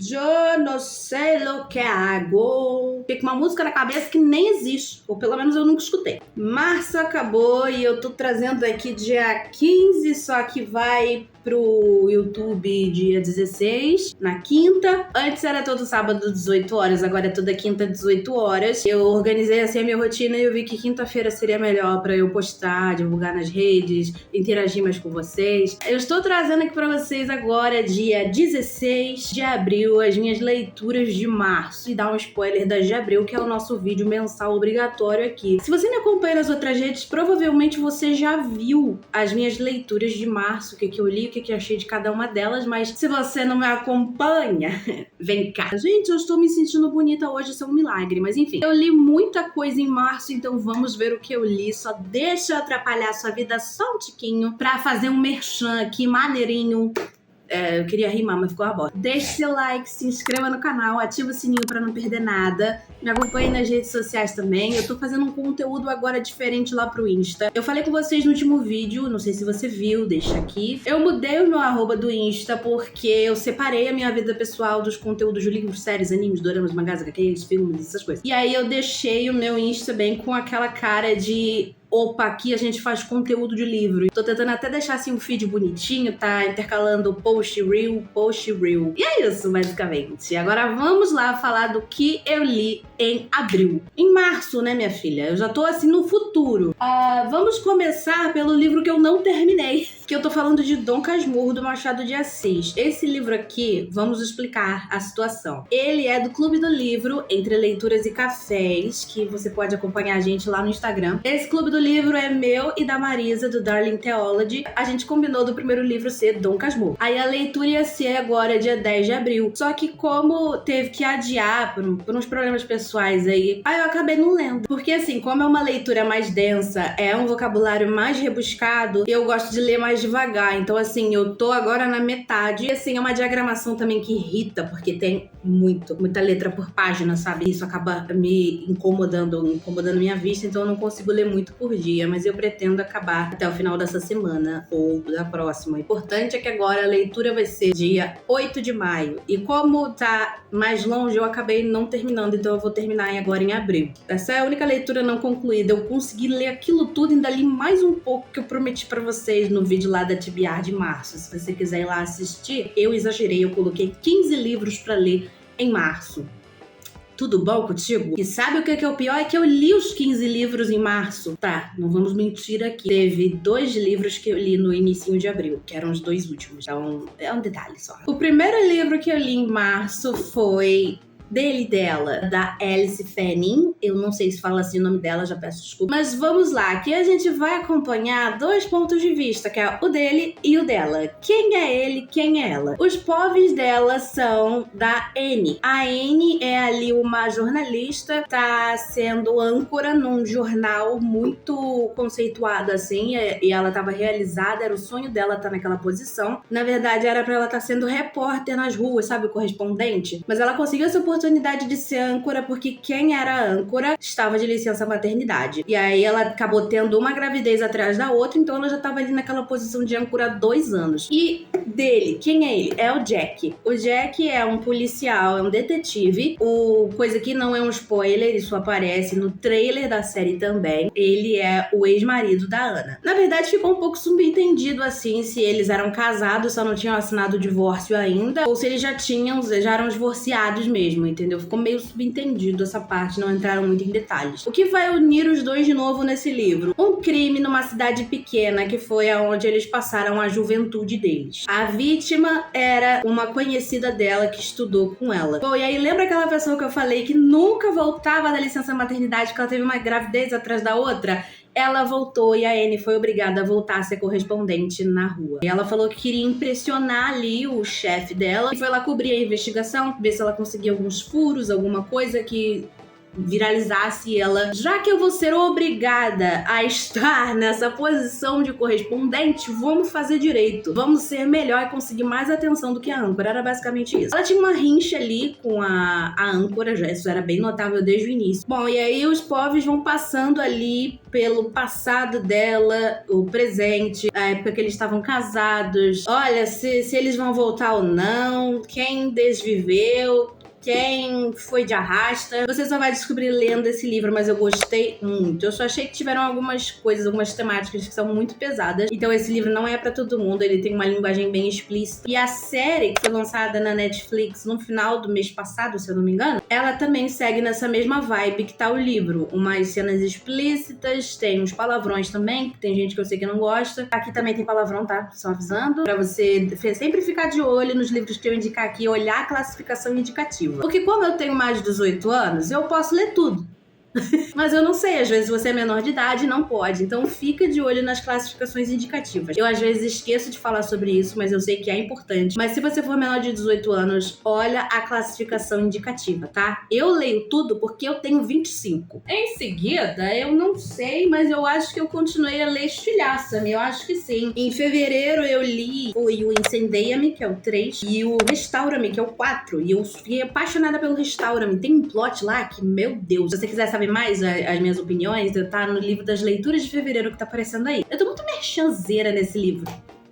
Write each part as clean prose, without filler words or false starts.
Eu não sei lo que hago. Fiquei com uma música na cabeça que nem existe, ou pelo menos eu nunca escutei. Março acabou e eu tô trazendo aqui dia 15, só que vai pro YouTube dia 16, na quinta. Antes era todo sábado, 18 horas, agora é toda quinta, 18 horas. Eu organizei assim a minha rotina e eu vi que quinta-feira seria melhor pra eu postar, divulgar nas redes, interagir mais com vocês. Eu estou trazendo aqui pra vocês agora, dia 16 de abril, as minhas leituras de março. E dar um spoiler das de abril, que é o nosso vídeo mensal obrigatório aqui. Se você me acompanha nas outras redes, provavelmente você já viu as minhas leituras de março, o que eu li, o que eu achei de cada uma delas, mas se você não me acompanha, vem cá. Gente, eu estou me sentindo bonita hoje, isso é um milagre, mas enfim. Eu li muita coisa em março, então vamos ver o que eu li. Só deixa eu atrapalhar a sua vida só um tiquinho pra fazer um merchan aqui maneirinho. Eu queria rimar, mas ficou a bosta. Deixe seu like, se inscreva no canal, ativa o sininho pra não perder nada. Me acompanhe nas redes sociais também. Eu tô fazendo um conteúdo agora diferente lá pro Insta. Eu falei com vocês no último vídeo, não sei se você viu, deixa aqui. Eu mudei o meu arroba do Insta porque eu separei a minha vida pessoal dos conteúdos de livros, séries, animes, doramas, mangás, HQs, filmes, essas coisas. E aí eu deixei o meu Insta bem com aquela cara de... Opa, aqui a gente faz conteúdo de livro. Tô tentando até deixar assim um feed bonitinho, tá intercalando post, reel. E é isso, basicamente. Agora vamos lá falar do que eu li em abril. Em março, né, minha filha? Eu já tô assim no futuro. Vamos começar pelo livro que eu não terminei. Que eu tô falando de Dom Casmurro, do Machado de Assis. Esse livro aqui, vamos explicar a situação. Ele é do Clube do Livro, Entre Leituras e Cafés, que você pode acompanhar a gente lá no Instagram. Esse Clube do Livro é meu e da Marisa, do Darling Theology. A gente combinou do primeiro livro ser Dom Casmurro. Aí a leitura ia ser agora, dia 10 de abril. Só que como teve que adiar por uns problemas pessoais aí eu acabei não lendo. Porque assim, como é uma leitura mais densa, é um vocabulário mais rebuscado, eu gosto de ler mais devagar. Então assim, eu tô agora na metade. E assim, é uma diagramação também que irrita, porque tem muita letra por página, sabe? Isso acaba me incomodando minha vista, então eu não consigo ler muito por dia, mas eu pretendo acabar até o final dessa semana ou da próxima. O importante é que agora a leitura vai ser dia 8 de maio. E como tá mais longe, eu acabei não terminando, então eu vou terminar agora em abril. Essa é a única leitura não concluída. Eu consegui ler aquilo tudo, ainda li mais um pouco que eu prometi pra vocês no vídeo lá da TBR de março. Se você quiser ir lá assistir, eu exagerei, eu coloquei 15 livros pra ler em março. Tudo bom contigo? E sabe o que é o pior? É que eu li os 15 livros em março. Tá, não vamos mentir aqui. Teve 2 livros que eu li no início de abril, que eram os 2 últimos. Então, é um detalhe só. O primeiro livro que eu li em março foi... Dele e Dela, da Alice Fanning. Eu não sei se fala assim o nome dela, já peço desculpa. Mas vamos lá, aqui a gente vai acompanhar 2 pontos de vista, que é o dele e o dela. Quem é ele, quem é ela? Os povos dela são da Anne. A Anne é ali uma jornalista, tá sendo âncora num jornal muito conceituado, assim, e ela tava realizada, era o sonho dela estar naquela posição. Na verdade, era pra ela estar sendo repórter nas ruas, sabe, o correspondente? Mas ela conseguiu essa oportunidade de ser âncora porque quem era âncora estava de licença maternidade. E aí ela acabou tendo uma gravidez atrás da outra, então ela já estava ali naquela posição de âncora há 2 anos. E dele, quem é ele? É o Jack. O Jack é um policial, é um detetive. Coisa que não é um spoiler, isso aparece no trailer da série também. Ele é o ex-marido da Ana. Na verdade, ficou um pouco subentendido assim, se eles eram casados, só não tinham assinado o divórcio ainda, ou se eles já eram divorciados mesmo, entendeu? Ficou meio subentendido essa parte, não entraram muito em detalhes. O que vai unir os dois de novo nesse livro? Um crime numa cidade pequena, que foi aonde eles passaram a juventude deles. A vítima era uma conhecida dela que estudou com ela. Bom, e aí lembra aquela pessoa que eu falei que nunca voltava da licença maternidade, que ela teve uma gravidez atrás da outra? Ela voltou e a Anne foi obrigada a voltar a ser correspondente na rua. E ela falou que queria impressionar ali o chefe dela e foi lá cobrir a investigação, ver se ela conseguia alguns furos, alguma coisa que viralizasse ela. Já que eu vou ser obrigada a estar nessa posição de correspondente, vamos fazer direito. Vamos ser melhor e conseguir mais atenção do que a âncora. Era basicamente isso. Ela tinha uma rincha ali com a âncora, já isso era bem notável desde o início. Bom, e aí os povos vão passando ali pelo passado dela, o presente, a época que eles estavam casados. Olha, se eles vão voltar ou não, quem desviveu, quem foi de arrasta. Você só vai descobrir lendo esse livro, mas eu gostei muito. Eu só achei que tiveram algumas coisas, algumas temáticas que são muito pesadas. Então esse livro não é pra todo mundo, ele tem uma linguagem bem explícita. E a série, que foi lançada na Netflix no final do mês passado, se eu não me engano, ela também segue nessa mesma vibe que tá o livro. Umas cenas explícitas, tem uns palavrões também, que tem gente que eu sei que não gosta. Aqui também tem palavrão, tá? Só avisando. Pra você sempre ficar de olho nos livros que eu indicar aqui, olhar a classificação indicativa. Porque como eu tenho mais de 18 anos, eu posso ler tudo. Mas eu não sei, às vezes você é menor de idade e não pode. Então fica de olho nas classificações indicativas. Eu às vezes esqueço de falar sobre isso, mas eu sei que é importante. Mas se você for menor de 18 anos, olha a classificação indicativa, tá? Eu leio tudo porque eu tenho 25. Em seguida, eu não sei, mas eu acho que eu continuei a ler Estilhaça-me. Eu acho que sim. Em fevereiro eu li o Incendeia-me, que é o 3, e o Restaura-me, que é o 4. E eu fiquei apaixonada pelo Restaura-me. Tem um plot lá que, meu Deus, se você quiser saber mais as minhas opiniões, tá no livro das leituras de fevereiro que tá aparecendo aí. Eu tô muito merchanzeira nesse livro,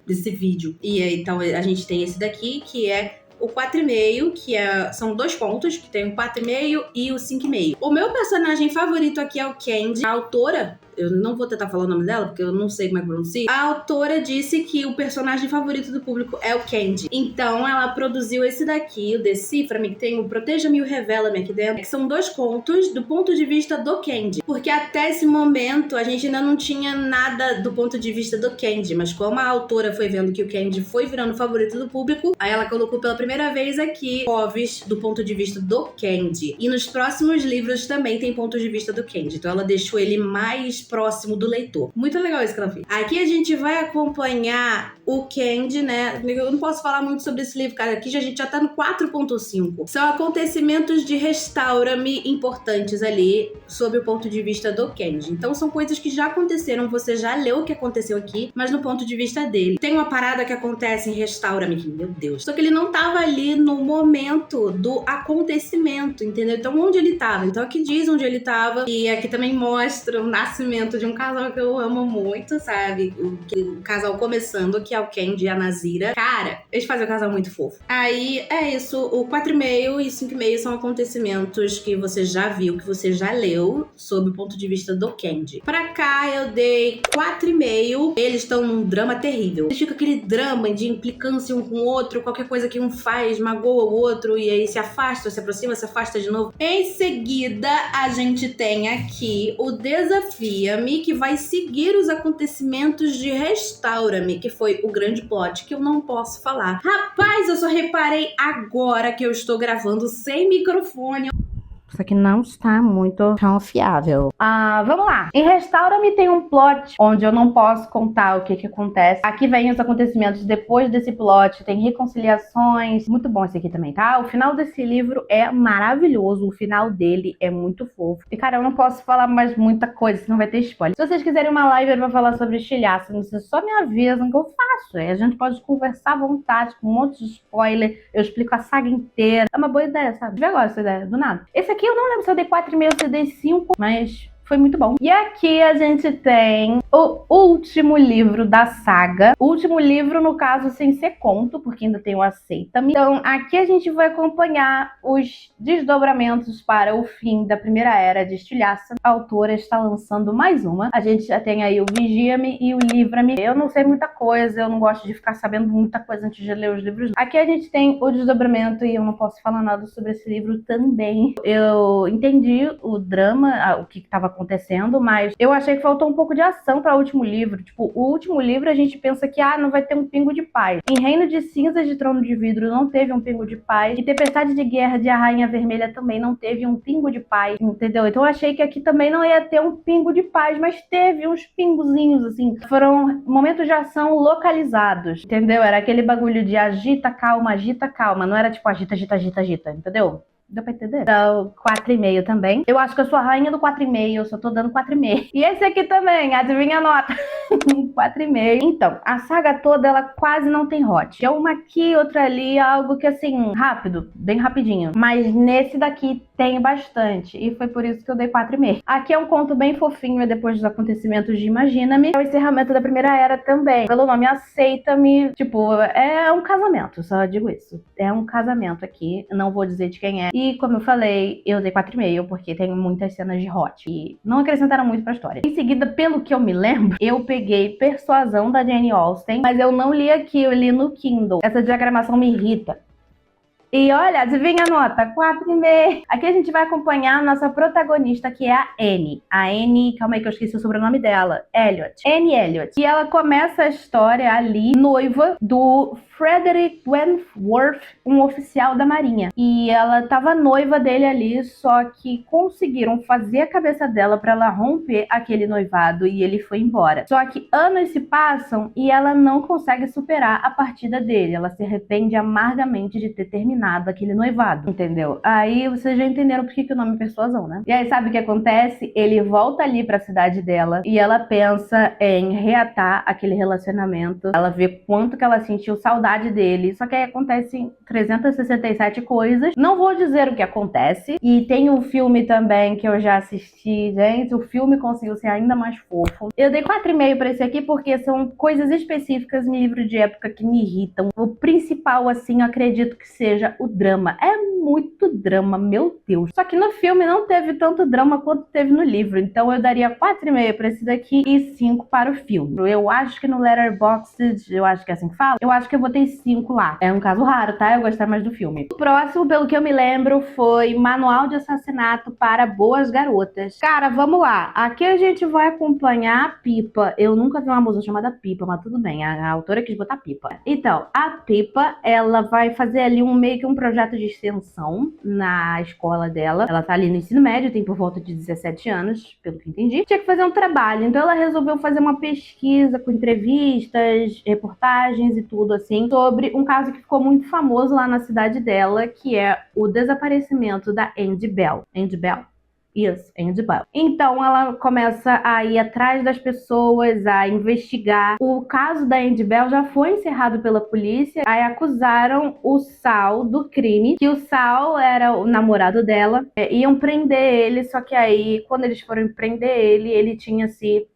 nesse vídeo. E aí, então, a gente tem esse daqui, que é o 4,5, que são 2 pontos, que tem o 4,5 e o 5,5. O meu personagem favorito aqui é o Candy. A autora, eu não vou tentar falar o nome dela, porque eu não sei como é que pronuncia. A autora disse que o personagem favorito do público é o Candy. Então, ela produziu esse daqui, o Decifra-me, que tem o Proteja-me e o Revela-me aqui dentro, que são 2 contos do ponto de vista do Candy. Porque até esse momento, a gente ainda não tinha nada do ponto de vista do Candy, mas como a autora foi vendo que o Candy foi virando o favorito do público, aí ela colocou pela primeira vez aqui povos do ponto de vista do Candy. E nos próximos livros também tem ponto de vista do Candy. Então, ela deixou ele mais próximo do leitor. Muito legal isso que ela fez. Aqui a gente vai acompanhar o Candy, né? Eu não posso falar muito sobre esse livro, cara. Aqui a gente já tá no 4.5. São acontecimentos de Restaura-me importantes ali, sob o ponto de vista do Candy. Então são coisas que já aconteceram, você já leu o que aconteceu aqui, mas no ponto de vista dele. Tem uma parada que acontece em Restaura-me, que, meu Deus. Só que ele não tava ali no momento do acontecimento, entendeu? Então onde ele tava? Então aqui diz onde ele tava, e aqui também mostra o nascimento de um casal que eu amo muito, sabe? O casal começando, que é o Candy e a Nazira. Cara, eles fazem um casal muito fofo. Aí, é isso. O 4,5 e 5,5 são acontecimentos que você já viu, que você já leu, sob o ponto de vista do Candy. Pra cá, eu dei 4,5. Eles estão num drama terrível. Eles ficam aquele drama de implicância um com o outro, qualquer coisa que um faz, magoa o outro, e aí se afasta, se aproxima, se afasta de novo. Em seguida, a gente tem aqui o Desafio, que vai seguir os acontecimentos de Restaura-me, que foi o grande plot que eu não posso falar. Rapaz, eu só reparei agora que eu estou gravando sem microfone. Isso aqui não está muito confiável. Vamos lá. Em Restaura-me tem um plot onde eu não posso contar o que acontece. Aqui vem os acontecimentos depois desse plot. Tem reconciliações. Muito bom esse aqui também, tá? O final desse livro é maravilhoso. O final dele é muito fofo. E, cara, eu não posso falar mais muita coisa, senão vai ter spoiler. Se vocês quiserem uma live pra falar sobre estilhaço, vocês só me avisam que eu faço. A gente pode conversar à vontade, com um monte de spoiler. Eu explico a saga inteira. É uma boa ideia, sabe? Tive agora essa ideia, do nada. Esse aqui eu não lembro se eu dei 4,5 ou se eu dei 5, mas foi muito bom. E aqui a gente tem o último livro da saga. O último livro, no caso, sem ser conto, porque ainda tem o Aceita-me. Então, aqui a gente vai acompanhar os desdobramentos para o fim da primeira era de Estilhaça. A autora está lançando mais uma. A gente já tem aí o Vigia-me e o Livra-me. Eu não sei muita coisa, eu não gosto de ficar sabendo muita coisa antes de ler os livros. Aqui a gente tem o desdobramento e eu não posso falar nada sobre esse livro também. Eu entendi o drama, o que estava acontecendo, mas eu achei que faltou um pouco de ação para o último livro. Tipo, o último livro a gente pensa que não vai ter um pingo de paz. Em Reino de Cinzas de Trono de Vidro não teve um pingo de paz. E Tempestade de Guerra de A Rainha Vermelha também não teve um pingo de paz, entendeu? Então eu achei que aqui também não ia ter um pingo de paz, mas teve uns pingozinhos, assim. Foram momentos de ação localizados, entendeu? Era aquele bagulho de agita, calma, não era tipo agita, agita, agita, agita, entendeu? Deu pra entender? Então, 4,5 também. Eu acho que eu sou a rainha do 4,5, eu só tô dando 4,5. E esse aqui também, adivinha a nota? 4,5. Então, a saga toda, ela quase não tem hot. É uma aqui, outra ali, algo que assim, rápido, bem rapidinho. Mas nesse daqui tem bastante. E foi por isso que eu dei 4,5. Aqui é um conto bem fofinho, é depois dos acontecimentos de Imagina-me. É o encerramento da primeira era também. Pelo nome Aceita-me, tipo, é um casamento, só digo isso. É um casamento aqui, não vou dizer de quem é. E como eu falei, eu dei 4,5 porque tem muitas cenas de hot e não acrescentaram muito pra história. Em seguida, pelo que eu me lembro, eu peguei Persuasão da Jane Austen, mas eu não li aqui, eu li no Kindle. Essa diagramação me irrita. E olha, adivinha a nota? 4,5. Aqui a gente vai acompanhar a nossa protagonista, que é a Anne. A Anne, calma aí que eu esqueci o sobrenome dela. Elliot. Anne Elliot. E ela começa a história ali, noiva do Frederick Wentworth, um oficial da Marinha. E ela tava noiva dele ali, só que conseguiram fazer a cabeça dela pra ela romper aquele noivado e ele foi embora. Só que anos se passam e ela não consegue superar a partida dele. Ela se arrepende amargamente de ter terminado aquele noivado, entendeu? Aí vocês já entenderam por que o nome é Persuasão, né? E aí sabe o que acontece? Ele volta ali pra cidade dela e ela pensa em reatar aquele relacionamento. Ela vê quanto que ela sentiu saudade dele, só que aí acontecem 367 coisas. Não vou dizer o que acontece. E tem um filme também que eu já assisti, gente, o filme conseguiu ser ainda mais fofo. Eu dei 4,5 pra esse aqui porque são coisas específicas em livro de época que me irritam. O principal, assim, eu acredito que seja o drama. É muito drama, meu Deus. Só que no filme não teve tanto drama quanto teve no livro, então eu daria 4,5 pra esse daqui e 5 para o filme. Eu acho que no Letterboxd, eu acho que é assim que fala, eu acho que eu botei 5 lá. É um caso raro, tá? Eu gostei mais do filme. O próximo, pelo que eu me lembro, foi Manual de Assassinato para Boas Garotas. Cara, vamos lá. Aqui a gente vai acompanhar a Pipa. Eu nunca vi uma música chamada Pipa, mas tudo bem. A autora quis botar Pipa. Então, a Pipa, ela vai fazer ali meio que um projeto de extensão na escola dela. Ela tá ali no ensino médio, tem por volta de 17 anos, pelo que entendi. Tinha que fazer um trabalho, então ela resolveu fazer uma pesquisa com entrevistas, reportagens e tudo assim, sobre um caso que ficou muito famoso lá na cidade dela, que é o desaparecimento da Andy Bell. Andy Bell? Isso, Andy Bell. Então ela começa a ir atrás das pessoas, a investigar. O caso da Andy Bell já foi encerrado pela polícia. Aí acusaram o Sal do crime, que o Sal era o namorado dela. Iam prender ele, só que aí, quando eles foram prender ele, ele tinha se...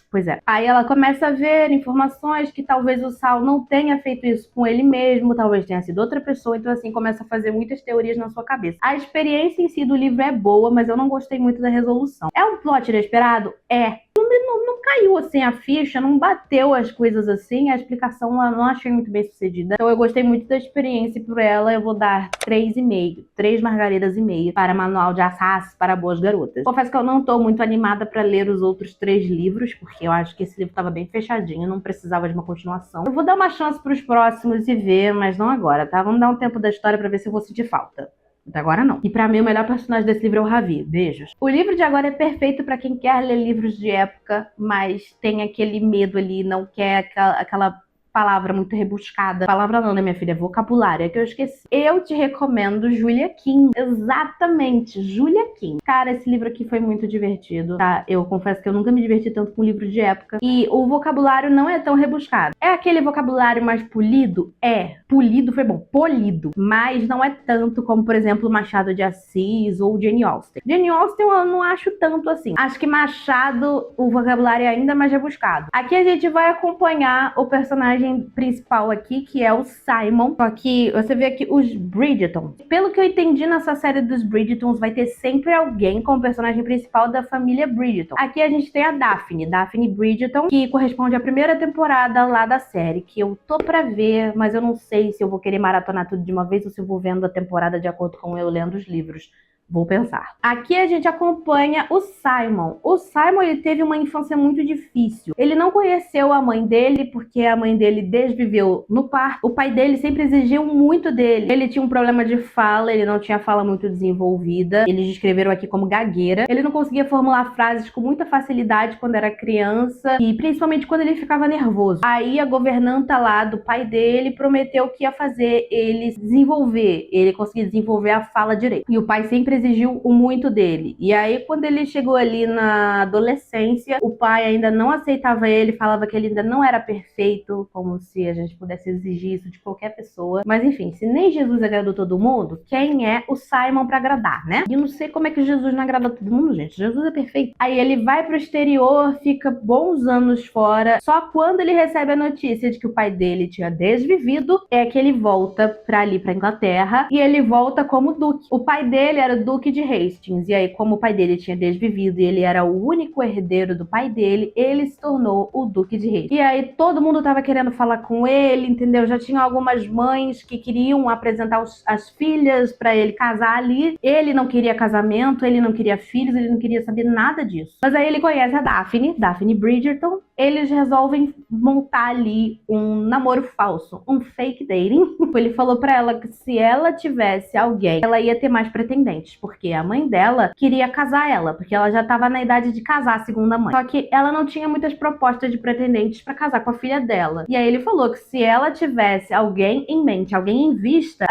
Pois é. Aí ela começa a ver informações que talvez o Sal não tenha feito isso com ele mesmo, talvez tenha sido outra pessoa, então assim, começa a fazer muitas teorias na sua cabeça. A experiência em si do livro é boa, mas eu não gostei muito da resolução. É um plot inesperado? É. Não caiu assim a ficha, não bateu as coisas assim, a explicação eu não achei muito bem sucedida. Então eu gostei muito da experiência e por ela eu vou dar 3,5, 3 margaridas e meia para Manual de Assassinato para Boas Garotas. Confesso que eu não tô muito animada para ler os outros 3 livros, porque eu acho que esse livro tava bem fechadinho, não precisava de uma continuação. Eu vou dar uma chance pros próximos e ver, mas não agora, tá? Vamos dar um tempo da história para ver se eu vou sentir falta. Até agora não. E pra mim o melhor personagem desse livro é o Ravi. Beijos. O livro de agora é perfeito pra quem quer ler livros de época, mas tem aquele medo ali, não quer aquela palavra muito rebuscada. Palavra não, né, minha filha? Vocabulário, é que eu esqueci. Eu te recomendo Julia Quinn. Exatamente, Julia Quinn. Cara, esse livro aqui foi muito divertido, tá? Eu confesso que eu nunca me diverti tanto com livro de época. E o vocabulário não é tão rebuscado. É aquele vocabulário mais polido? É. Polido foi bom. Polido. Mas não é tanto como, por exemplo, Machado de Assis ou Jane Austen. Jane Austen eu não acho tanto assim. Acho que Machado, o vocabulário é ainda mais rebuscado. Aqui a gente vai acompanhar o personagem principal aqui, que é o Simon. Só que você vê aqui os Bridgerton. Pelo que eu entendi nessa série dos Bridgertons, vai ter sempre alguém como personagem principal da família Bridgerton. Aqui a gente tem a Daphne Bridgerton, que corresponde à primeira temporada lá da série, que eu tô pra ver, mas eu não sei se eu vou querer maratonar tudo de uma vez ou se eu vou vendo a temporada de acordo com eu lendo os livros. Vou pensar. Aqui a gente acompanha o Simon. O Simon, ele teve uma infância muito difícil. Ele não conheceu a mãe dele porque a mãe dele desviveu no parto. O pai dele sempre exigiu muito dele. Ele tinha um problema de fala, ele não tinha fala muito desenvolvida. Eles descreveram aqui como gagueira. Ele não conseguia formular frases com muita facilidade quando era criança e principalmente quando ele ficava nervoso. Aí a governanta lá do pai dele prometeu que ia fazer ele desenvolver, ele conseguir desenvolver a fala direito. E o pai sempre exigiu o muito dele. E aí quando ele chegou ali na adolescência, o pai ainda não aceitava ele, falava que ele ainda não era perfeito, como se a gente pudesse exigir isso de qualquer pessoa. Mas enfim, se nem Jesus agradou todo mundo, quem é o Simon pra agradar, né? E eu não sei como é que Jesus não agrada todo mundo, gente. Jesus é perfeito. Aí ele vai pro exterior, fica bons anos fora. Só quando ele recebe a notícia de que o pai dele tinha desvivido, é que ele volta pra ali, pra Inglaterra, e ele volta como duque. O pai dele era o duque de Hastings, e aí como o pai dele tinha desvivido e ele era o único herdeiro do pai dele, ele se tornou o duque de Hastings. E aí todo mundo tava querendo falar com ele, entendeu? Já tinha algumas mães que queriam apresentar as filhas pra ele casar ali. Ele não queria casamento, ele não queria filhos, ele não queria saber nada disso. Mas aí ele conhece a Daphne Bridgerton. Eles resolvem montar ali um namoro falso, um fake dating. Ele falou pra ela que se ela tivesse alguém, ela ia ter mais pretendentes, porque a mãe dela queria casar ela, porque ela já tava na idade de casar, segundo a mãe. Só que ela não tinha muitas propostas de pretendentes pra casar com a filha dela. E aí ele falou que se ela tivesse alguém em mente, alguém em vista,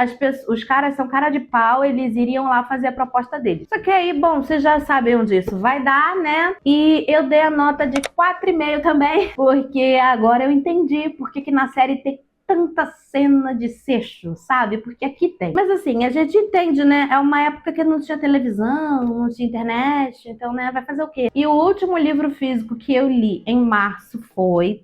os caras são cara de pau, eles iriam lá fazer a proposta deles. Só que aí, bom, vocês já sabem onde isso vai dar, né? E eu dei a nota de 4,5 também, porque agora eu entendi porque que na série tem tanta cena de sexo, sabe? Porque aqui tem. Mas assim, a gente entende, né? É uma época que não tinha televisão, não tinha internet, então, né, vai fazer o quê? E o último livro físico que eu li em março foi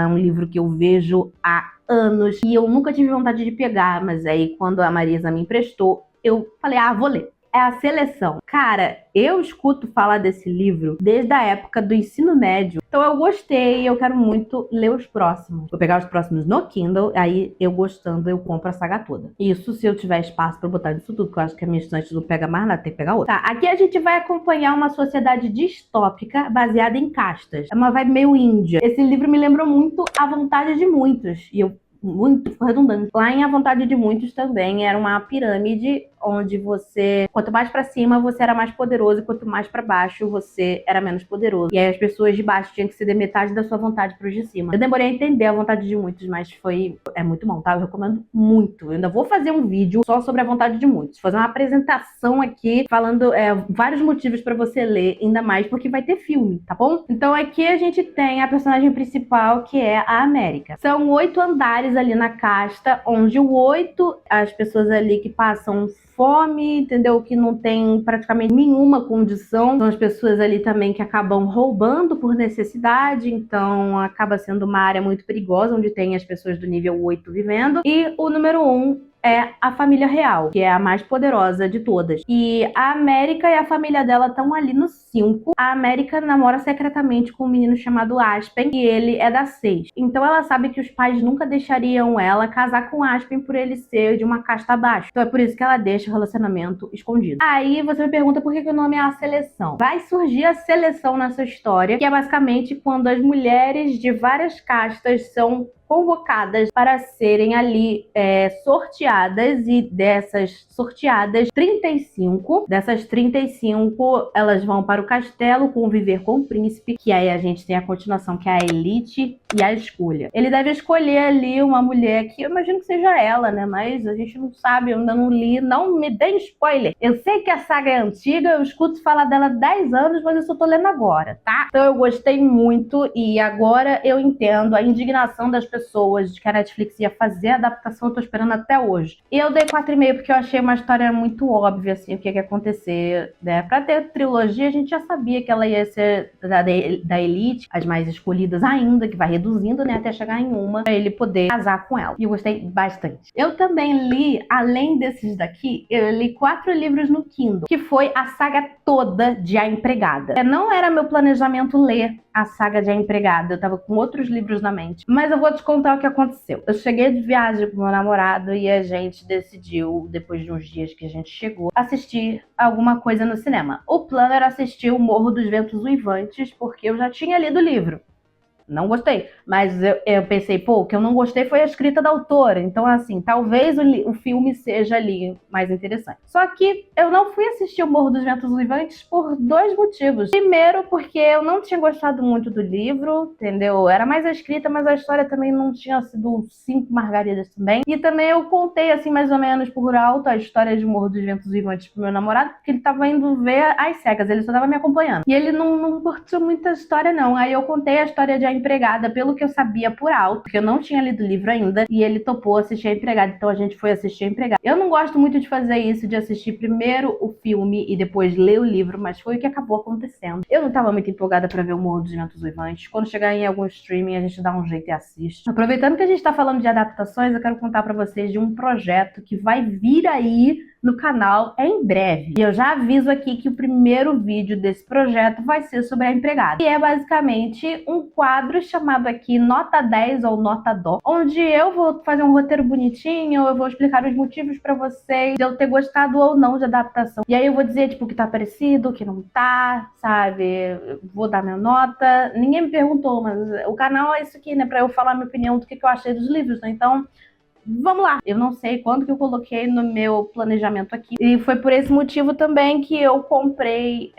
um livro que eu vejo há anos e eu nunca tive vontade de pegar, mas aí quando a Marisa me emprestou, eu falei, vou ler. É A Seleção. Cara, eu escuto falar desse livro desde a época do ensino médio. Então eu gostei e eu quero muito ler os próximos. Vou pegar os próximos no Kindle, aí eu gostando, eu compro a saga toda. Isso se eu tiver espaço pra botar nisso tudo, porque eu acho que a minha estante não pega mais nada, tem que pegar outra. Tá, aqui a gente vai acompanhar uma sociedade distópica baseada em castas. É uma vibe meio índia. Esse livro me lembrou muito A Vontade de Muitos. E eu muito redundante. Lá em A Vontade de Muitos também era uma pirâmide onde você, quanto mais pra cima, você era mais poderoso, e quanto mais pra baixo, você era menos poderoso. E aí as pessoas de baixo tinham que ceder metade da sua vontade pros de cima. Eu demorei a entender A Vontade de Muitos, mas é muito bom, tá? Eu recomendo muito. Eu ainda vou fazer um vídeo só sobre A Vontade de Muitos. Fazer uma apresentação aqui, falando vários motivos pra você ler, ainda mais porque vai ter filme, tá bom? Então aqui a gente tem a personagem principal, que é a América. São 8 andares ali na casta, onde o 8, as pessoas ali que passam fome, entendeu? Que não tem praticamente nenhuma condição. São as pessoas ali também que acabam roubando por necessidade, então acaba sendo uma área muito perigosa, onde tem as pessoas do nível 8 vivendo. E o número 1 é a família real, que é a mais poderosa de todas. E a América e a família dela estão ali no 5. A América namora secretamente com um menino chamado Aspen, e ele é da 6. Então ela sabe que os pais nunca deixariam ela casar com Aspen por ele ser de uma casta abaixo. Então é por isso que ela deixa o relacionamento escondido. Aí você me pergunta por que o nome é A Seleção. Vai surgir a seleção nessa história, que é basicamente quando as mulheres de várias castas são convocadas para serem ali sorteadas, e dessas sorteadas, 35, dessas 35, elas vão para o castelo conviver com o príncipe, que aí a gente tem a continuação, que é a elite e a escolha. Ele deve escolher ali uma mulher que eu imagino que seja ela, né? Mas a gente não sabe, eu ainda não li, não me dê spoiler. Eu sei que a saga é antiga, eu escuto falar dela há 10 anos, mas eu só tô lendo agora, tá? Então eu gostei muito e agora eu entendo a indignação das pessoas de que a Netflix ia fazer a adaptação, eu tô esperando até hoje. E eu dei 4,5 porque eu achei uma história muito óbvia, assim, o que ia acontecer, né? Pra ter trilogia, a gente já sabia que ela ia ser da elite, as mais escolhidas ainda, que vai reduzindo, né, até chegar em uma, pra ele poder casar com ela. E eu gostei bastante. Eu também li, além desses daqui, eu li 4 livros no Kindle, que foi a saga toda de A Empregada. Não era meu planejamento ler a saga de A Empregada. Eu tava com outros livros na mente. Mas eu vou te contar o que aconteceu. Eu cheguei de viagem com meu namorado e a gente decidiu, depois de uns dias que a gente chegou, assistir alguma coisa no cinema. O plano era assistir O Morro dos Ventos Uivantes, porque eu já tinha lido o livro. Não gostei, mas eu pensei, pô, o que eu não gostei foi a escrita da autora, então assim, talvez o filme seja ali mais interessante. Só que eu não fui assistir O Morro dos Ventos Uivantes por 2 motivos. Primeiro, porque eu não tinha gostado muito do livro, entendeu? Era mais a escrita, mas a história também não tinha sido 5 margaridas também. E também eu contei, assim, mais ou menos por alto a história de O Morro dos Ventos Uivantes pro meu namorado, porque ele tava indo ver às cegas, ele só tava me acompanhando. E ele não curtiu muita história, não. Aí eu contei a história de A Empregada, pelo que eu sabia por alto, porque eu não tinha lido o livro ainda, e ele topou assistir A Empregada, então a gente foi assistir A Empregada. Eu não gosto muito de fazer isso, de assistir primeiro o filme e depois ler o livro, mas foi o que acabou acontecendo. Eu não tava muito empolgada pra ver O Morro dos Ventos Uivantes. Quando chegar em algum streaming, a gente dá um jeito e assiste. Aproveitando que a gente tá falando de adaptações, eu quero contar pra vocês de um projeto que vai vir aí no canal em breve. E eu já aviso aqui que o primeiro vídeo desse projeto vai ser sobre A Empregada. E é basicamente um quadro chamado aqui Nota 10 ou Nota Dó, onde eu vou fazer um roteiro bonitinho, eu vou explicar os motivos pra vocês de eu ter gostado ou não de adaptação. E aí eu vou dizer, tipo, o que tá parecido, o que não tá, sabe? Eu vou dar minha nota. Ninguém me perguntou, mas o canal é isso aqui, né? Pra eu falar minha opinião do que eu achei dos livros, né? Então, vamos lá. Eu não sei quando que eu coloquei no meu planejamento aqui. E foi por esse motivo também que eu comprei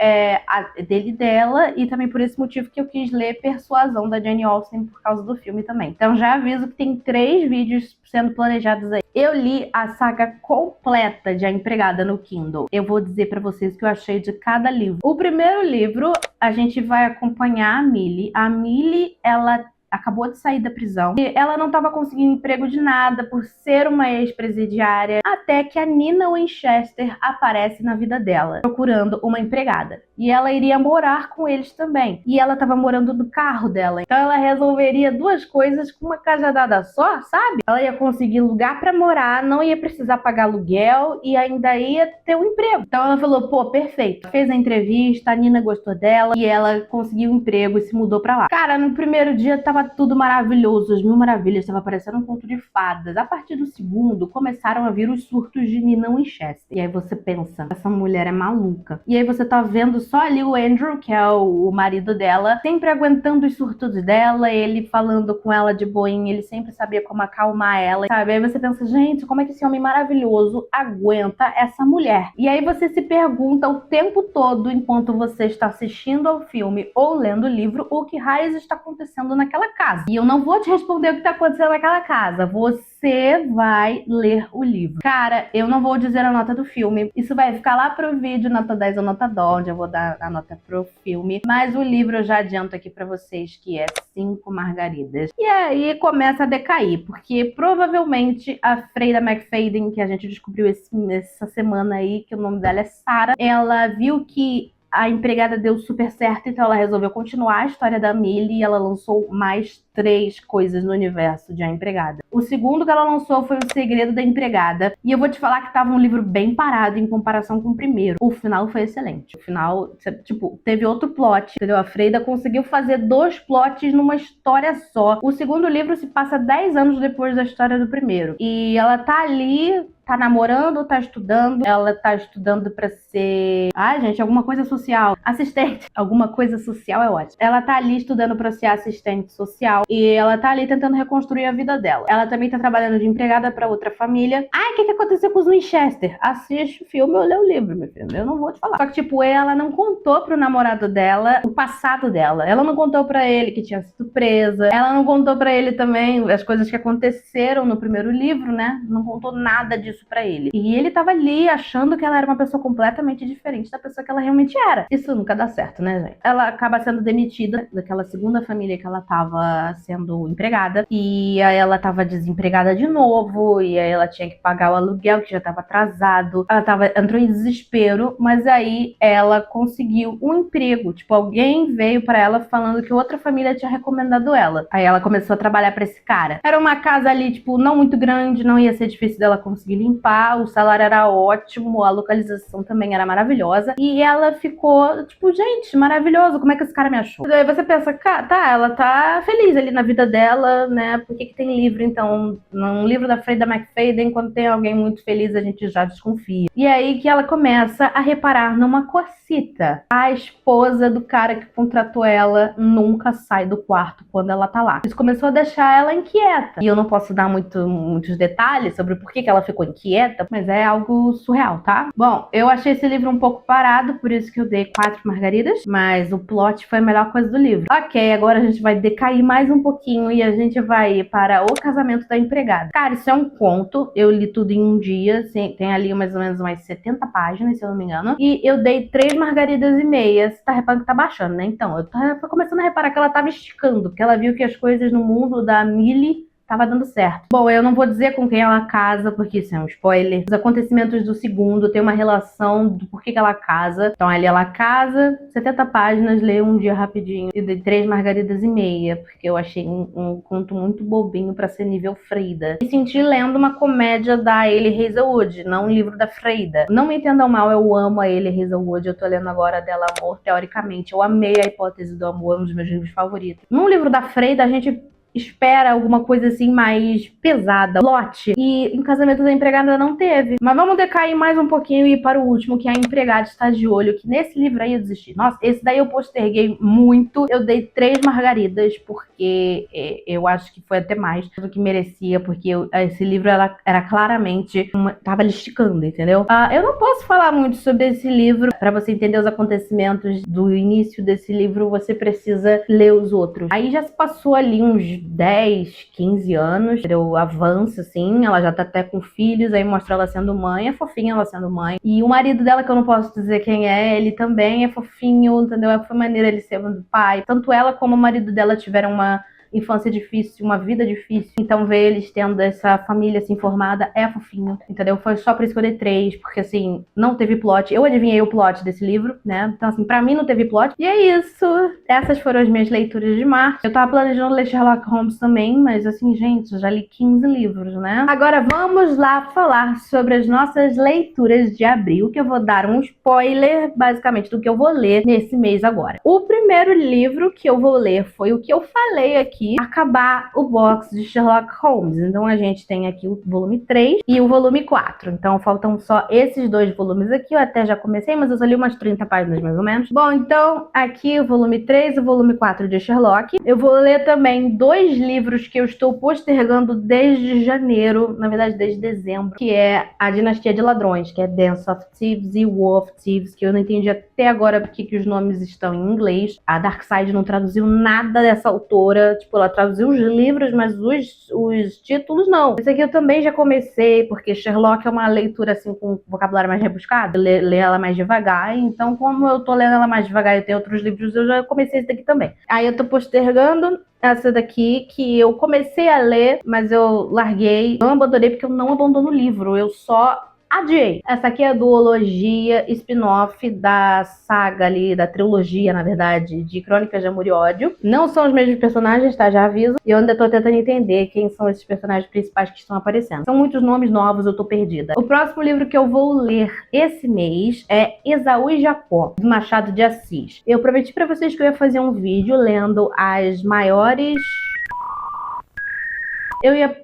a dele e dela. E também por esse motivo que eu quis ler Persuasão, da Jane Austen, por causa do filme também. Então já aviso que tem 3 vídeos sendo planejados aí. Eu li a saga completa de A Empregada no Kindle. Eu vou dizer pra vocês o que eu achei de cada livro. O primeiro livro, a gente vai acompanhar a Millie. A Millie, ela acabou de sair da prisão e ela não estava conseguindo emprego de nada por ser uma ex-presidiária, até que a Nina Winchester aparece na vida dela, procurando uma empregada. E ela iria morar com eles também. E ela estava morando no carro dela. Então ela resolveria 2 coisas com uma cajadada só, sabe? Ela ia conseguir lugar para morar, não ia precisar pagar aluguel e ainda ia ter um emprego. Então ela falou, pô, perfeito. Fez a entrevista, a Nina gostou dela e ela conseguiu um emprego e se mudou para lá. Cara, no primeiro dia tava tudo maravilhoso, as 1000 maravilhas, estava parecendo um conto de fadas. A partir do segundo, começaram a vir os surtos de Nina Winchester. E aí você pensa, essa mulher é maluca. E aí você tá vendo só ali o Andrew, que é o marido dela, sempre aguentando os surtos dela, ele falando com ela de boinha, ele sempre sabia como acalmar ela, sabe? Aí você pensa, gente, como é que esse homem maravilhoso aguenta essa mulher? E aí você se pergunta o tempo todo, enquanto você está assistindo ao filme ou lendo o livro, o que raios está acontecendo naquela casa. E eu não vou te responder o que está acontecendo naquela casa. Você vai ler o livro. Cara, eu não vou dizer a nota do filme. Isso vai ficar lá pro vídeo, nota 10 ou nota dó, onde eu vou dar a nota pro filme. Mas o livro eu já adianto aqui pra vocês que é 5 margaridas. E aí começa a decair, porque provavelmente a Freida McFadden, que a gente descobriu essa semana aí, que o nome dela é Sarah, ela viu que A Empregada deu super certo, então ela resolveu continuar a história da Millie e ela lançou mais 3 coisas no universo de A Empregada. O segundo que ela lançou foi O Segredo da Empregada. E eu vou te falar que tava um livro bem parado em comparação com o primeiro. O final foi excelente. O final, tipo, teve outro plot, entendeu? A Freida conseguiu fazer 2 plots numa história só. O segundo livro se passa 10 anos depois da história do primeiro. E ela tá ali, tá namorando, tá estudando. Ela tá estudando pra ser... Ai, gente, alguma coisa social. Assistente. Alguma coisa social é ótimo. Ela tá ali estudando pra ser assistente social. E ela tá ali tentando reconstruir a vida dela. Ela também tá trabalhando de empregada pra outra família. Ai, o que aconteceu com os Winchester? Assiste o filme ou lê o livro, meu filho. Eu não vou te falar. Só que, tipo, ela não contou pro namorado dela o passado dela. Ela não contou pra ele que tinha sido presa. Ela não contou pra ele também as coisas que aconteceram no primeiro livro, né? Não contou nada disso pra ele. E ele tava ali achando que ela era uma pessoa completamente diferente da pessoa que ela realmente era. Isso nunca dá certo, né, gente? Ela acaba sendo demitida daquela segunda família que ela tava sendo empregada. E aí ela tava desempregada de novo. E aí ela tinha que pagar o aluguel, que já tava atrasado. Ela entrou em desespero. Mas aí ela conseguiu um emprego. Tipo, alguém veio pra ela falando que outra família tinha recomendado ela. Aí ela começou a trabalhar pra esse cara. Era uma casa ali, tipo, não muito grande. Não ia ser difícil dela conseguir limpar, o salário era ótimo, a localização também era maravilhosa. E ela ficou, tipo, gente, maravilhoso, como é que esse cara me achou? Daí você pensa, tá, ela tá feliz ali na vida dela, né? Por que tem livro, então? Num livro da Freida McFadden, quando tem alguém muito feliz, a gente já desconfia. E aí que ela começa a reparar numa cosita. A esposa do cara que contratou ela nunca sai do quarto quando ela tá lá. Isso começou a deixar ela inquieta. E eu não posso dar muitos detalhes sobre por que ela ficou inquieta, mas é algo surreal, tá? Bom, eu achei esse livro um pouco parado, por isso que eu dei 4 margaridas, mas o plot foi a melhor coisa do livro. Ok, agora a gente vai decair mais um pouquinho e a gente vai ir para O Casamento da Empregada. Cara, isso é um conto, eu li tudo em um dia, tem ali mais ou menos umas 70 páginas, se eu não me engano, e eu dei 3 margaridas e meia. Você tá reparando que tá baixando, né? Então, eu tava começando a reparar que ela tava esticando, porque ela viu que as coisas no mundo da Millie tava dando certo. Bom, eu não vou dizer com quem ela casa, porque isso é um spoiler. Os acontecimentos do segundo tem uma relação do porquê que ela casa. Então ali ela casa, 70 páginas, lê um dia rapidinho. E dei 3 margaridas e meia, porque eu achei um conto muito bobinho pra ser nível Freida. Me senti lendo uma comédia da Hailey Hazelwood, não um livro da Freida. Não me entendam mal, eu amo a Hailey Hazelwood, eu tô lendo agora dela Amor, teoricamente. Eu amei a hipótese do amor, um dos meus livros favoritos. Num livro da Freida, a gente espera alguma coisa assim mais pesada, plot. E em Casamento da Empregada não teve. Mas vamos decair mais um pouquinho e ir para o último, que é A Empregada Está de Olho, que nesse livro aí eu desisti. Nossa, esse daí eu posterguei muito. Eu dei 3 margaridas, porque eu acho que foi até mais do que merecia, porque esse livro era claramente tava esticando, entendeu? Eu não posso falar muito sobre esse livro. Para você entender os acontecimentos do início desse livro, você precisa ler os outros. Aí já se passou ali uns 10, 15 anos, eu avanço assim, ela já tá até com filhos, aí mostra ela sendo mãe, é fofinha ela sendo mãe. E o marido dela, que eu não posso dizer quem é, ele também é fofinho, entendeu? Foi maneira ele ser pai. Tanto ela como o marido dela tiveram uma infância difícil, uma vida difícil. Então ver eles tendo essa família assim formada é fofinho, entendeu? Foi só por isso que eu dei 3, porque assim, não teve plot. Eu adivinhei o plot desse livro, né? Então assim, pra mim não teve plot. E é isso. Essas foram as minhas leituras de março. Eu tava planejando ler Sherlock Holmes também, mas assim, gente, eu já li 15 livros, né? Agora vamos lá falar sobre as nossas leituras de abril, que eu vou dar um spoiler, basicamente, do que eu vou ler nesse mês agora. O primeiro livro que eu vou ler foi o que eu falei aqui, acabar o box de Sherlock Holmes. Então a gente tem aqui o volume 3 e o volume 4. Então faltam só esses 2 volumes aqui. Eu até já comecei, mas eu só li umas 30 páginas mais ou menos. Bom, então aqui o volume 3 e o volume 4 de Sherlock. Eu vou ler também 2 livros que eu estou postergando desde janeiro, na verdade desde dezembro, que é A Dinastia de Ladrões, que é Dance of Thieves e War of Thieves, que eu não entendi até agora porque que os nomes estão em inglês. A Darkside não traduziu nada dessa autora, tipo, ela traduziu os livros, mas os títulos não. Esse aqui eu também já comecei, porque Sherlock é uma leitura assim com vocabulário mais rebuscado, ler ela mais devagar. Então, como eu tô lendo ela mais devagar e tem outros livros, eu já comecei esse daqui também. Aí eu tô postergando essa daqui, que eu comecei a ler, mas eu larguei. Não abandonei porque eu não abandono o livro, eu só adiei. Essa aqui é a duologia spin-off da saga ali, da trilogia, na verdade, de Crônicas de Amor e Ódio. Não são os mesmos personagens, tá? Já aviso. E eu ainda tô tentando entender quem são esses personagens principais que estão aparecendo. São muitos nomes novos, eu tô perdida. O próximo livro que eu vou ler esse mês é Esaú e Jacó, do Machado de Assis. Eu prometi pra vocês que eu ia fazer um vídeo lendo as maiores...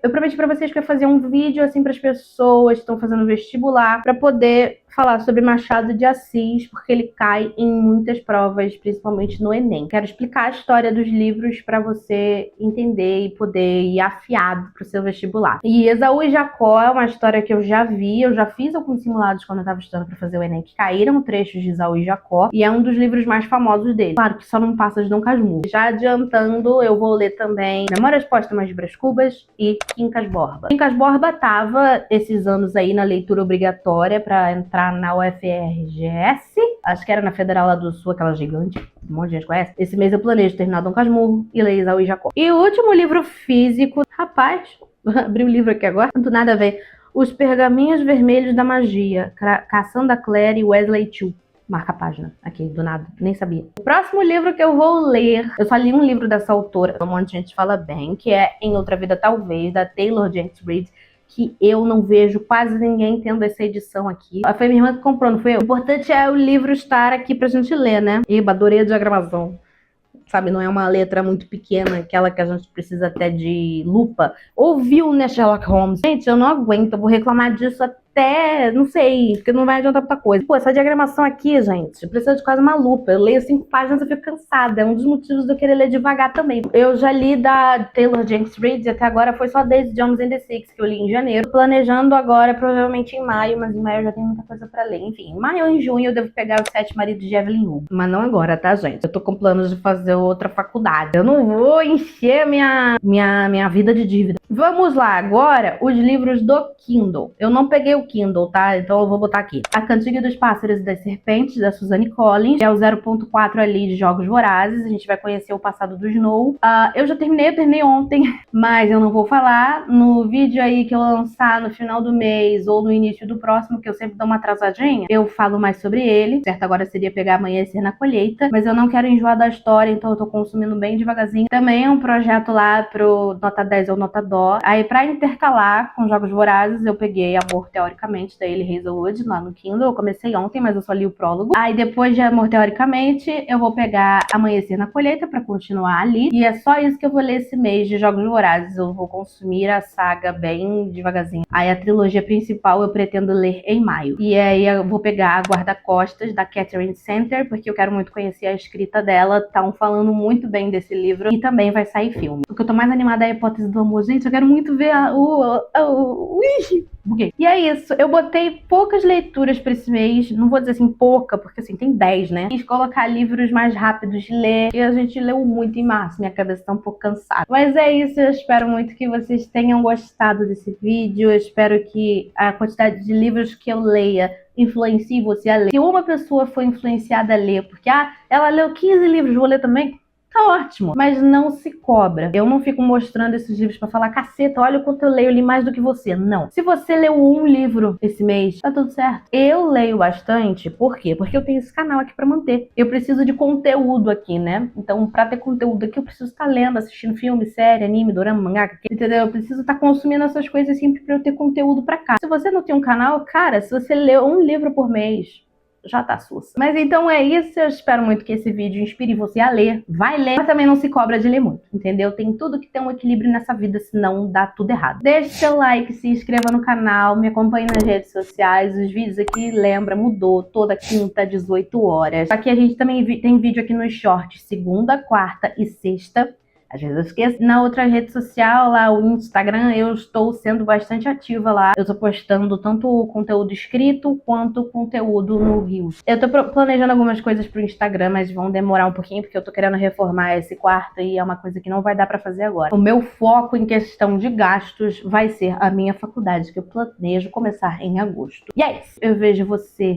Eu prometi pra vocês que eu ia fazer um vídeo assim para as pessoas que estão fazendo vestibular, para poder falar sobre Machado de Assis, porque ele cai em muitas provas, principalmente no Enem. Quero explicar a história dos livros para você entender e poder ir afiado pro seu vestibular. E Esaú e Jacó é uma história que eu já vi, eu já fiz alguns simulados quando eu estava estudando para fazer o Enem, que caíram trechos de Esaú e Jacó, e é um dos livros mais famosos dele. Claro que só não passa de Dom Casmurro. Já adiantando, eu vou ler também Memórias Póstumas de Brás Cubas e Quincas Borba. Quincas Borba tava esses anos aí na leitura obrigatória para entrar na UFRGS, acho que era na Federal lá do Sul, aquela gigante, um monte de gente conhece. Esse mês eu planejo terminar Dom Casmurro e ler Esaú e Jacó. E o último livro físico, rapaz, abri o livro aqui agora, não tem nada a ver. Os Pergaminhos Vermelhos da Magia, Cassandra Clare e Wesley Chu. Marca a página aqui, do nada, nem sabia. O próximo livro que eu vou ler, eu só li um livro dessa autora, um monte de gente fala bem, que é Em Outra Vida Talvez, da Taylor Jenkins Reid, que eu não vejo quase ninguém tendo essa edição aqui. Foi minha irmã que comprou, não foi eu? O importante é o livro estar aqui pra gente ler, né? Eba, adorei a diagramação. Sabe, não é uma letra muito pequena, aquela que a gente precisa até de lupa. Ouviu, né, Sherlock Holmes? Gente, eu não aguento, eu vou reclamar disso até, não sei, porque não vai adiantar muita coisa. Pô, essa diagramação aqui, gente, precisa de quase uma lupa. Eu leio 5 páginas e fico cansada. É um dos motivos de eu querer ler devagar também. Eu já li da Taylor Jenkins Reid e até agora foi só Daisy Jones and the Six, que eu li em janeiro. Tô planejando agora, provavelmente em maio, mas em maio eu já tenho muita coisa pra ler. Enfim, em maio ou em junho eu devo pegar Os Sete Maridos de Evelyn Hugo. Mas não agora, tá, gente? Eu tô com planos de fazer outra faculdade. Eu não vou encher minha vida de dívida. Vamos lá, agora, os livros do Kindle. Eu não peguei o Kindle, tá? Então eu vou botar aqui. A Cantiga dos Pássaros e das Serpentes, da Suzanne Collins. É o 0.4 ali de Jogos Vorazes. A gente vai conhecer o passado do Snow. Eu terminei ontem, mas eu não vou falar. No vídeo aí que eu lançar no final do mês ou no início do próximo, que eu sempre dou uma atrasadinha, eu falo mais sobre ele. Certo, agora seria pegar Amanhecer na Colheita, mas eu não quero enjoar da história, então eu tô consumindo bem devagarzinho. Também é um projeto lá pro Nota 10 ou Nota Dó. Aí pra intercalar com Jogos Vorazes, eu peguei Amor Teoricamente, da Elie Hazelwood, lá no Kindle. Eu comecei ontem, mas eu só li o prólogo. Aí depois de Amor Teoricamente, eu vou pegar Amanhecer na Colheita pra continuar ali. E é só isso que eu vou ler esse mês de Jogos Vorazes. Eu vou consumir a saga bem devagarzinho. Aí a trilogia principal eu pretendo ler em maio. E aí eu vou pegar Guarda-Costas, da Catherine Center, porque eu quero muito conhecer a escrita dela. Estão falando muito bem desse livro. E também vai sair filme. O que eu tô mais animada é a Hipótese do Amor. Gente, eu quero muito ver buguei. E é isso. Eu botei poucas leituras pra esse mês. Não vou dizer assim pouca, porque assim, tem 10, né? Quis colocar livros mais rápidos de ler. E a gente leu muito em março. Minha cabeça tá um pouco cansada. Mas é isso. Eu espero muito que vocês tenham gostado desse vídeo. Eu espero que a quantidade de livros que eu leia influencie você a ler. Se uma pessoa foi influenciada a ler, porque ela leu 15 livros, vou ler também, tá ótimo. Mas não se cobra. Eu não fico mostrando esses livros pra falar, caceta, olha o quanto eu leio, eu li mais do que você. Não. Se você leu um livro esse mês, tá tudo certo. Eu leio bastante, por quê? Porque eu tenho esse canal aqui pra manter. Eu preciso de conteúdo aqui, né? Então, pra ter conteúdo aqui, eu preciso estar lendo, assistindo filme, série, anime, dorama, mangá, entendeu? Eu preciso estar consumindo essas coisas sempre pra eu ter conteúdo pra cá. Se você não tem um canal, cara, se você lê um livro por mês, já tá sussa. Mas então é isso, eu espero muito que esse vídeo inspire você a ler. Vai ler, mas também não se cobra de ler muito, entendeu? Tem tudo que tem um equilíbrio nessa vida, senão dá tudo errado. Deixe seu like, se inscreva no canal, me acompanhe nas redes sociais. Os vídeos aqui, lembra, mudou toda quinta, 18 horas. Aqui a gente também tem vídeo aqui nos shorts, segunda, quarta e sexta. Às vezes eu esqueço. Na outra rede social, lá o Instagram, eu estou sendo bastante ativa lá. Eu tô postando tanto conteúdo escrito quanto conteúdo no Reels. Eu tô planejando algumas coisas pro Instagram, mas vão demorar um pouquinho, porque eu tô querendo reformar esse quarto e é uma coisa que não vai dar pra fazer agora. O meu foco em questão de gastos vai ser a minha faculdade, que eu planejo começar em agosto. E é isso. Eu vejo você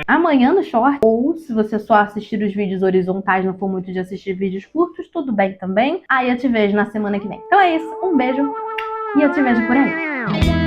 amanhã no short, ou se você só assistir os vídeos horizontais, não for muito de assistir vídeos curtos, tudo bem também. Aí eu te vejo na semana que vem. Então é isso, um beijo e eu te vejo por aí.